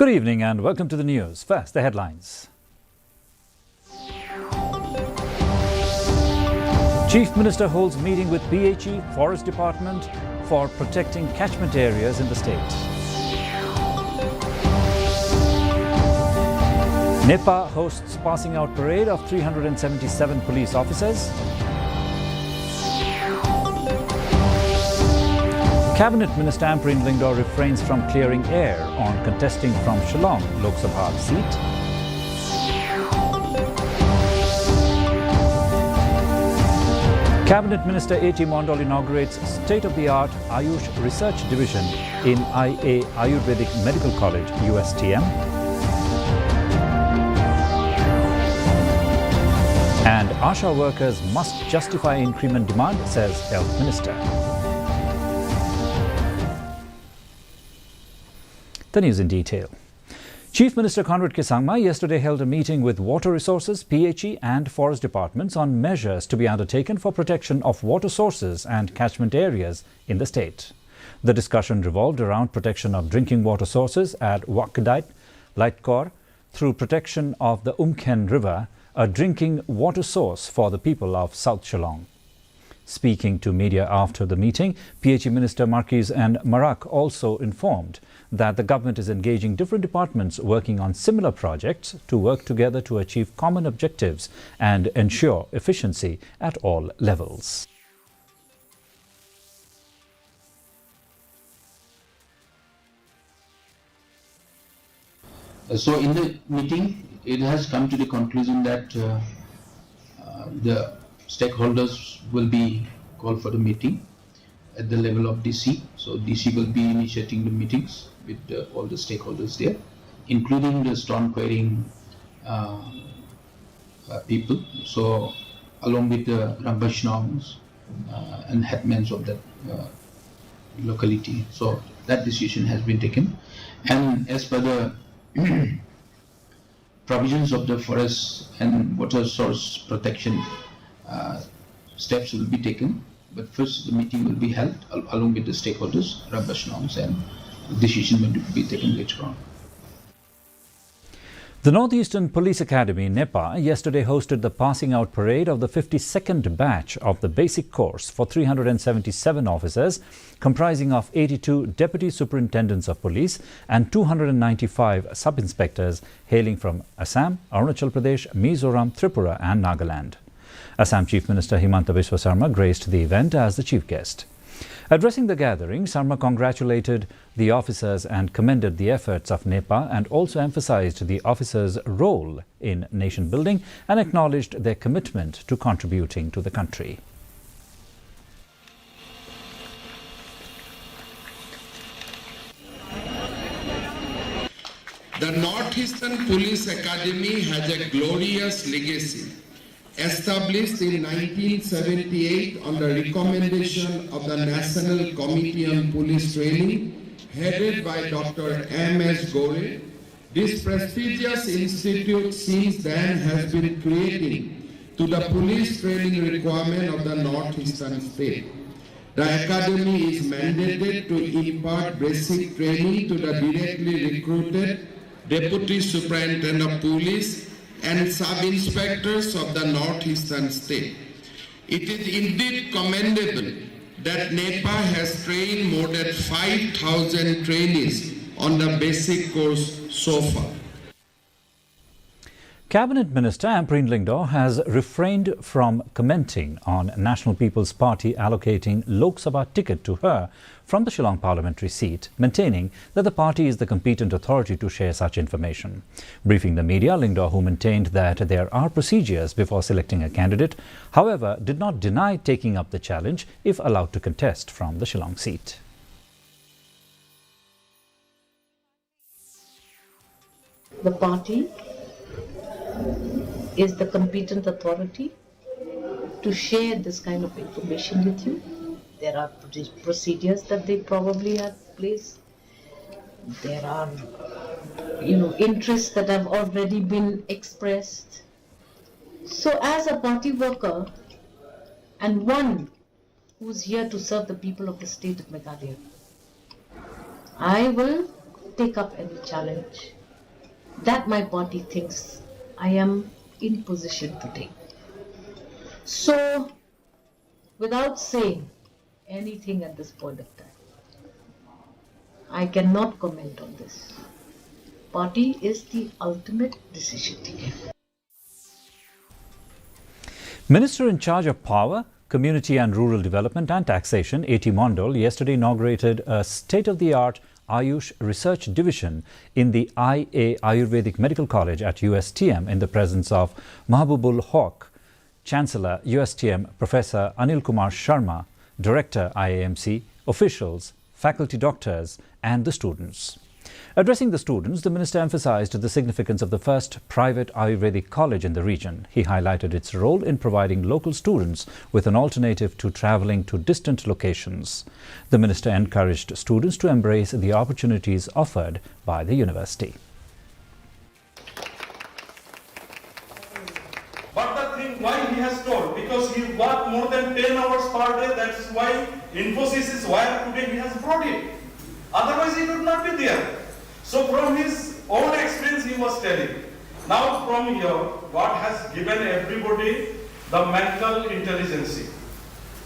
Good evening and welcome to the news. First, the headlines. Chief Minister holds meeting with PHE Forest Department for protecting catchment areas in the state. NEPA hosts passing out parade of 377 police officers. Cabinet Minister Ampreen Lingdor refrains from clearing air on contesting from Shillong Lok Sabha seat. Cabinet Minister A.T. Mondal inaugurates state-of-the-art Ayush Research Division in IA Ayurvedic Medical College, USTM. And ASHA workers must justify increment demand, says Health Minister. The news in detail. Chief Minister Conrad K. Sangma yesterday held a meeting with Water Resources, PHE and Forest Departments on measures to be undertaken for protection of water sources and catchment areas in the state. The discussion revolved around protection of drinking water sources at Wakdait, Lightkor, through protection of the Umkhen River, a drinking water source for the people of South Shillong. Speaking to media after the meeting, PHE Minister Marquis and Marak also informed that the government is engaging different departments working on similar projects to work together to achieve common objectives and ensure efficiency at all levels. So in the meeting, it has come to the conclusion that the stakeholders will be called for the meeting at the level of DC. So DC will be initiating the meetings with all the stakeholders there, including the storm clearing people. So along with the Rambashnongs and headmen of that locality. So that decision has been taken. And as per the provisions of the forest and water source protection, steps will be taken, but first the meeting will be held along with the stakeholders, Rambashnongs, and decision will be taken later on. The Northeastern Police Academy, NEPA, yesterday hosted the passing out parade of the 52nd batch of the basic course for 377 officers, comprising of 82 deputy superintendents of police and 295 sub-inspectors hailing from Assam, Arunachal Pradesh, Mizoram, Tripura and Nagaland. Assam Chief Minister Himanta Biswa Sarma graced the event as the chief guest. Addressing the gathering, Sarma congratulated the officers and commended the efforts of NEPA and also emphasized the officers' role in nation building and acknowledged their commitment to contributing to the country. The Northeastern Police Academy has a glorious legacy. Established in 1978 on the recommendation of the National Committee on Police Training, headed by Dr. M.S. Gore, this prestigious institute since then has been creating to the police training requirement of the Northeastern state. The academy is mandated to impart basic training to the directly recruited Deputy Superintendent of Police and sub-inspectors of the Northeastern state. It is indeed commendable that NEPA has trained more than 5,000 trainees on the basic course so far. Cabinet Minister Ampreen Lingdor has refrained from commenting on National People's Party allocating Lok Sabha ticket to her from the Shillong parliamentary seat, maintaining that the party is the competent authority to share such information. Briefing the media, Lingdor, who maintained that there are procedures before selecting a candidate, however, did not deny taking up the challenge if allowed to contest from the Shillong seat. The party is the competent authority to share this kind of information with you. There are procedures that they probably have placed. There are, interests that have already been expressed. So as a party worker and one who's here to serve the people of the state of Meghalaya, I will take up any challenge that my party thinks I am in position to take. So, without saying anything at this point of time, I cannot comment on this. Party is the ultimate decision taker. Minister in charge of Power, Community and Rural Development and Taxation, A.T. Mondal, yesterday inaugurated a state-of-the-art Ayush Research Division in the IA Ayurvedic Medical College at USTM in the presence of Mahbubul Haq, Chancellor, USTM, Professor Anil Kumar Sharma, Director, IAMC, officials, faculty doctors and the students. Addressing the students, the minister emphasized the significance of the first private Ayurvedic college in the region. He highlighted its role in providing local students with an alternative to travelling to distant locations. The minister encouraged students to embrace the opportunities offered by the university. But the thing why he has told, because he worked more than 10 hours per day, that's why Infosys is where today he has brought it. Otherwise he would not be there. So from his own experience he was telling. Now from here, God has given everybody the mental intelligence.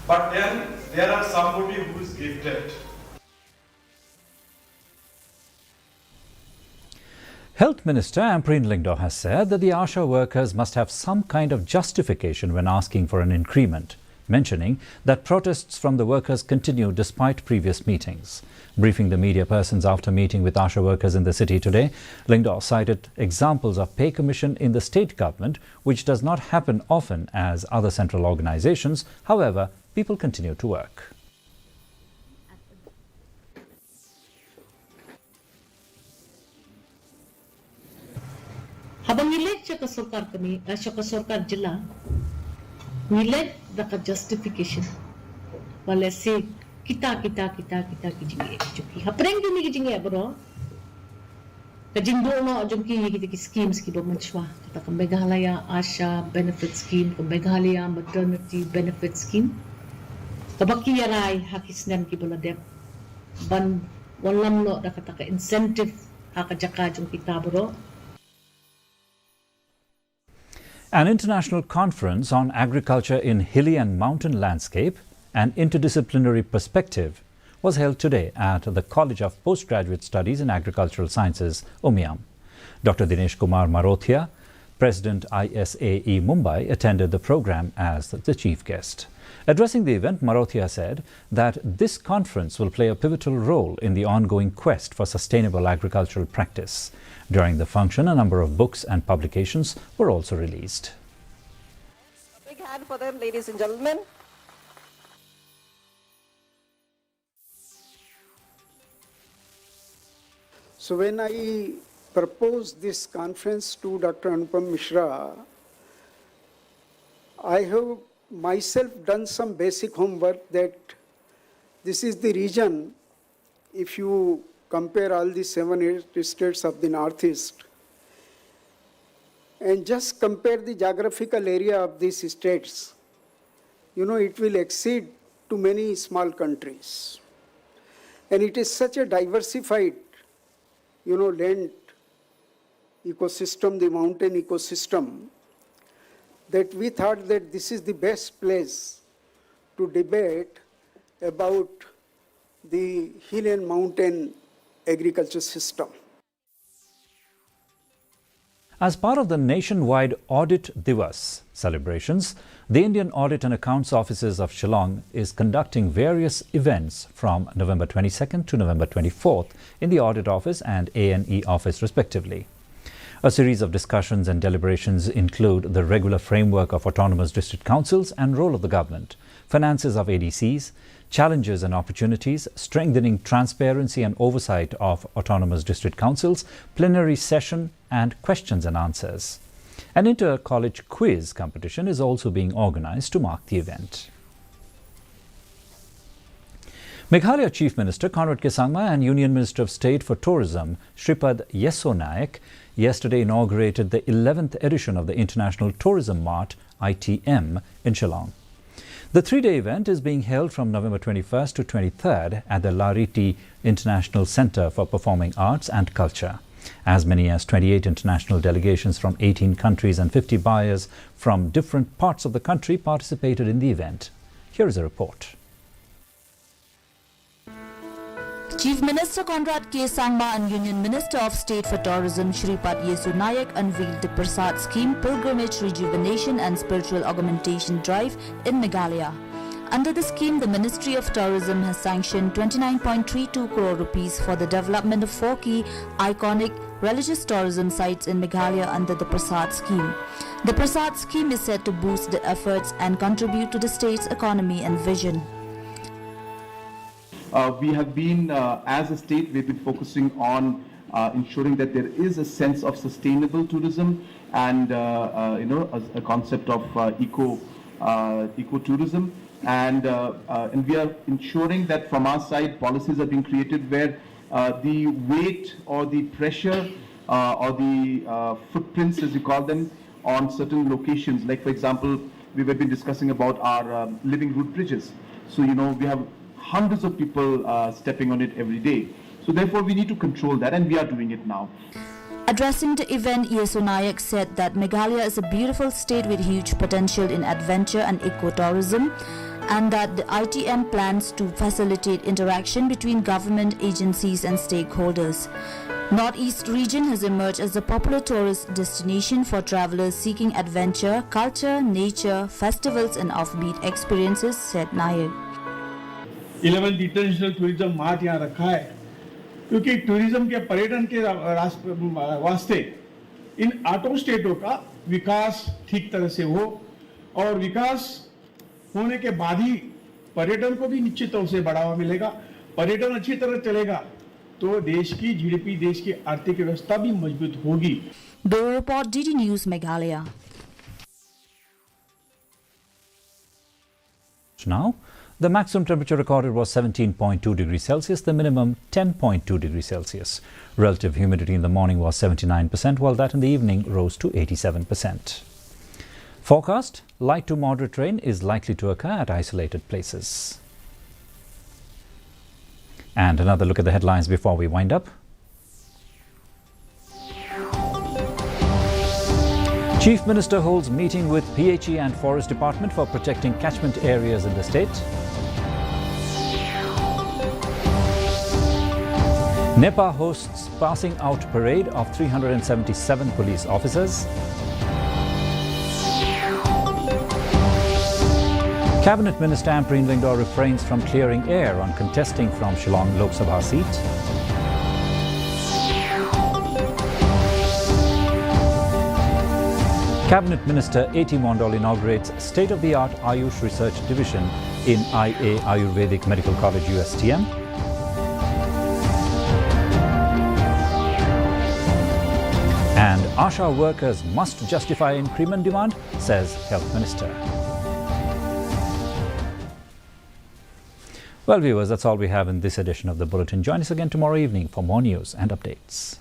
But then there are somebody who is gifted. Health Minister Ampreen Lingdo has said that the ASHA workers must have some kind of justification when asking for an increment, mentioning that protests from the workers continue despite previous meetings. Briefing the media persons after meeting with ASHA workers in the city today, Lingdo cited examples of pay commission in the state government, which does not happen often as other central organizations. However, people continue to work. Habang nilek siya ka sarkar kami, siya ka sarkar jila, nilek daka justification. Wala si kita kijingi chuki. Hapreng gini kijingi bro. Kajingdo no jumki kita schemes ki do manchwa. Kita ka Meghalaya Asha benefit scheme, ka Meghalaya maternity benefit scheme. Kabaki yaray hakisnan ki boladep. Ban walam no daka taka incentive hakajaka jum kita bro. An international conference on agriculture in hilly and mountain landscape and interdisciplinary perspective was held today at the College of Postgraduate Studies in Agricultural Sciences, Umiam. Dr. Dinesh Kumar Marothia, President ISAE Mumbai, attended the program as the chief guest. Addressing the event, Marothia said that this conference will play a pivotal role in the ongoing quest for sustainable agricultural practice. During the function, a number of books and publications were also released. A big hand for them, ladies and gentlemen. So when I proposed this conference to Dr. Anupam Mishra, I have myself done some basic homework that this is the region, if you compare all the 7 states of the Northeast, and just compare the geographical area of these states, you know, it will exceed to many small countries. And it is such a diversified, you know, land ecosystem, the mountain ecosystem, that we thought that this is the best place to debate about the hill and mountain agriculture system. As part of the nationwide Audit Divas celebrations, the Indian Audit and Accounts Offices of Shillong is conducting various events from November 22nd to November 24th in the Audit Office and A&E Office respectively. A series of discussions and deliberations include the regular framework of autonomous district councils and role of the government, finances of ADCs, challenges and opportunities, strengthening transparency and oversight of autonomous district councils, plenary session and questions and answers. An inter-college quiz competition is also being organized to mark the event. Meghalaya Chief Minister Conrad Kesangma and Union Minister of State for Tourism Shripad Yesso Naik yesterday inaugurated the 11th edition of the International Tourism Mart (ITM) in Shillong. The three-day event is being held from November 21st to 23rd at the Lariti International Centre for Performing Arts and Culture. As many as 28 international delegations from 18 countries and 50 buyers from different parts of the country participated in the event. Here is a report. Chief Minister Conrad K. Sangma and Union Minister of State for Tourism Shripad Yesu Nayak unveiled the Prasad Scheme Pilgrimage Rejuvenation and Spiritual Augmentation Drive in Meghalaya. Under the scheme, the Ministry of Tourism has sanctioned 29.32 crore rupees for the development of 4 key iconic religious tourism sites in Meghalaya under the Prasad Scheme. The Prasad Scheme is set to boost the efforts and contribute to the state's economy and vision. We have been, as a state, we've been focusing on ensuring that there is a sense of sustainable tourism and, a concept of eco-tourism. And we are ensuring that from our side, policies are being created where the weight or the pressure or the footprints, as you call them, on certain locations. Like, for example, we have been discussing about our living root bridges. So, we have hundreds of people stepping on it every day. So therefore, we need to control that, and we are doing it now. Addressing the event, Yesu Nayak said that Meghalaya is a beautiful state with huge potential in adventure and ecotourism, and that the ITM plans to facilitate interaction between government agencies and stakeholders. Northeast region has emerged as a popular tourist destination for travelers seeking adventure, culture, nature, festivals and offbeat experiences, said Nayak. 11th international tourism mart यहाँ रखा है क्योंकि tourism के पर्यटन के वास्ते इन 8 स्टेटों का विकास ठीक तरह से हो और विकास होने के बाद ही पर्यटन को भी निश्चित तौर से बढ़ावा मिलेगा। पर्यटन अच्छी तरह चलेगा तो देश की जीडीपी, देश की आर्थिक व्यवस्था भी मजबूत होगी। Bureau Report, DD News, Meghalaya. Now, the maximum temperature recorded was 17.2 degrees Celsius, the minimum 10.2 degrees Celsius. Relative humidity in the morning was 79%, while that in the evening rose to 87%. Forecast: light to moderate rain is likely to occur at isolated places. And another look at the headlines before we wind up. Chief Minister holds meeting with PHE and Forest Department for protecting catchment areas in the state. NEPA hosts passing out parade of 377 police officers. Cabinet Minister Ampreen Lingdor refrains from clearing air on contesting from Shillong Lok Sabha seat. Cabinet Minister A.T. Mondal inaugurates state-of-the-art Ayush Research Division in IA Ayurvedic Medical College, USTM. And ASHA workers must justify increment demand, says Health Minister. Well, viewers, that's all we have in this edition of the Bulletin. Join us again tomorrow evening for more news and updates.